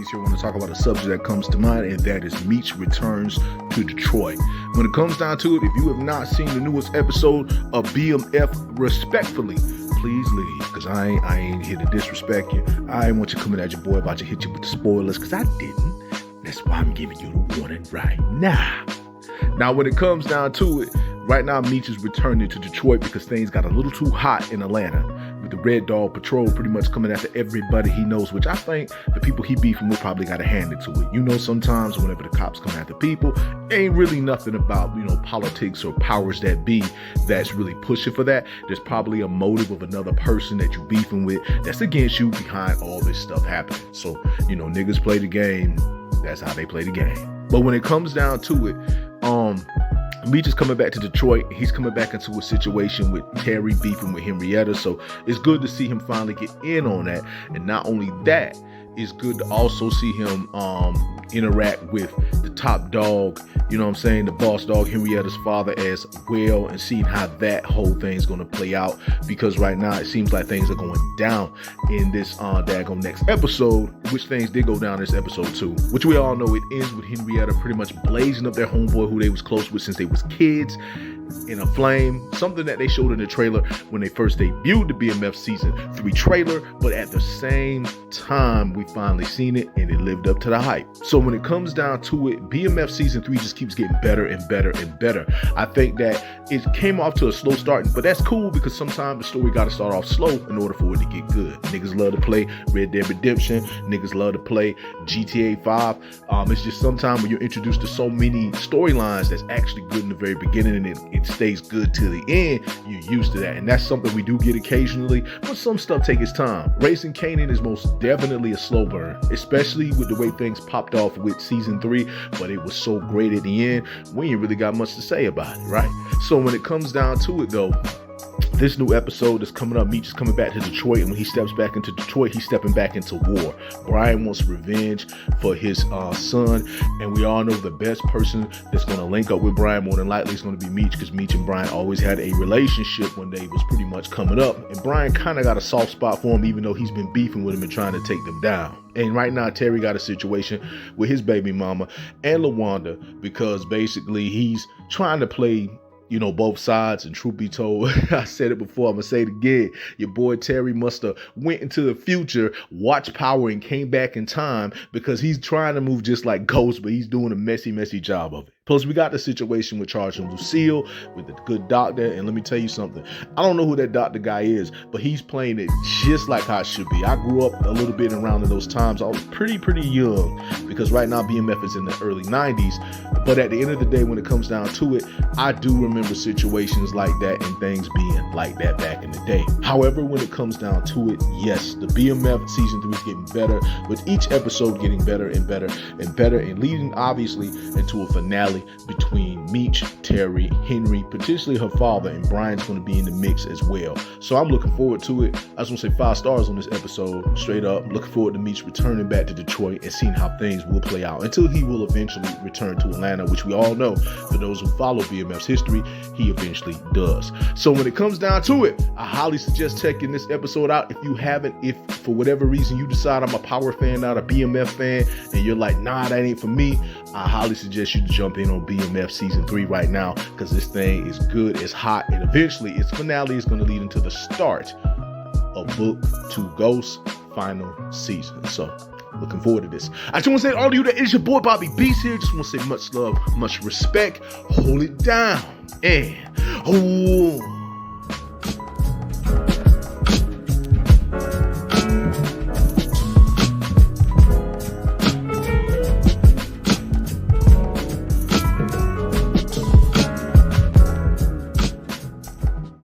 Beast here. I want to talk about a subject that comes to mind, and that is Meech returns to Detroit. When it comes down to it, if you have not seen the newest episode of BMF, respectfully, please leave, because I ain't here to disrespect you. I ain't want you coming at your boy about to hit you with the spoilers, because I didn't. That's why I'm giving you the warning right now. Now, when it comes down to it, right now Meech is returning to Detroit because things got a little too hot in Atlanta, with the Red Dog Patrol pretty much coming after everybody he knows, which I think the people he beefing with probably got to hand it to it. You know, sometimes whenever the cops come after people, ain't really nothing about, politics or powers that be that's really pushing for that. There's probably a motive of another person that you beefing with that's against you behind all this stuff happening. So, niggas play the game. That's how they play the game. But when it comes down to it, Meech is coming back to Detroit. He's coming back into a situation with Terry beefing with Henrietta. So it's good to see him finally get in on that. And not only that, it's good to also see him interact with the top dog, the boss dog, Henrietta's father as well, and seeing how that whole thing's going to play out, because right now it seems like things are going down in this daggone next episode, which things did go down this episode too, which we all know it ends with Henrietta pretty much blazing up their homeboy who they was close with since they was kids in a flame, something that they showed in the trailer when they first debuted the BMF season 3 trailer, but at the same time we finally seen it and it lived up to the hype. So when it comes down to it, BMF season 3 just keeps getting better and better and better. I think that it came off to a slow start, but that's cool because sometimes the story got to start off slow in order for it to get good. Niggas love to play Red Dead Redemption, niggas love to play GTA 5. It's just sometimes when you're introduced to so many storylines that's actually good in the very beginning and it stays good to the end, you're used to that, and that's something we do get occasionally, but some stuff take its time. Raising Kanan is most definitely a slow burn, especially with the way things popped off with season 3, but it was so great at the end, we ain't really got much to say about it, right? So when it comes down to it though, this new episode is coming up. Meech is coming back to Detroit, and when he steps back into Detroit, he's stepping back into war. Brian wants revenge for his son, and we all know the best person that's going to link up with Brian more than likely is going to be Meech, because Meech and Brian always had a relationship when they was pretty much coming up, and Brian kind of got a soft spot for him, even though he's been beefing with him and trying to take them down. And right now, Terry got a situation with his baby mama and LaWanda, because basically he's trying to play both sides. And truth be told, I said it before, I'm gonna say it again, your boy Terry must have went into the future, watched Power, and came back in time, because he's trying to move just like Ghost, but he's doing a messy job of it. Plus, we got the situation with Charles and Lucille with the good doctor, and let me tell you something, I don't know who that doctor guy is, but he's playing it just like how it should be. I grew up a little bit around in those times. I was pretty young, because right now BMF is in the early 90s, but at the end of the day, when it comes down to it, I do remember situations like that and things being like that back in the day. However, when it comes down to it, yes, the BMF season 3 is getting better, with each episode getting better and better and better, and leading obviously into a finale between Meech, Terry, Henry, potentially her father, and Brian's going to be in the mix as well. So I'm looking forward to it. I just want to say 5 stars on this episode, straight up. Looking forward to Meech returning back to Detroit and seeing how things will play out until he will eventually return to Atlanta, which we all know, for those who follow BMF's history, he eventually does. So when it comes down to it, I highly suggest checking this episode out if you haven't. If for whatever reason you decide I'm a Power fan, not a BMF fan, and you're like, nah, that ain't for me, I highly suggest you to jump in on BMF season 3 right now, because this thing is good, it's hot, and eventually its finale is going to lead into the start of Book 2 Ghost final season. So looking forward to this. I just want to say to all of you that it's your boy Bobby Beast here. Just want to say much love, much respect, hold it down, and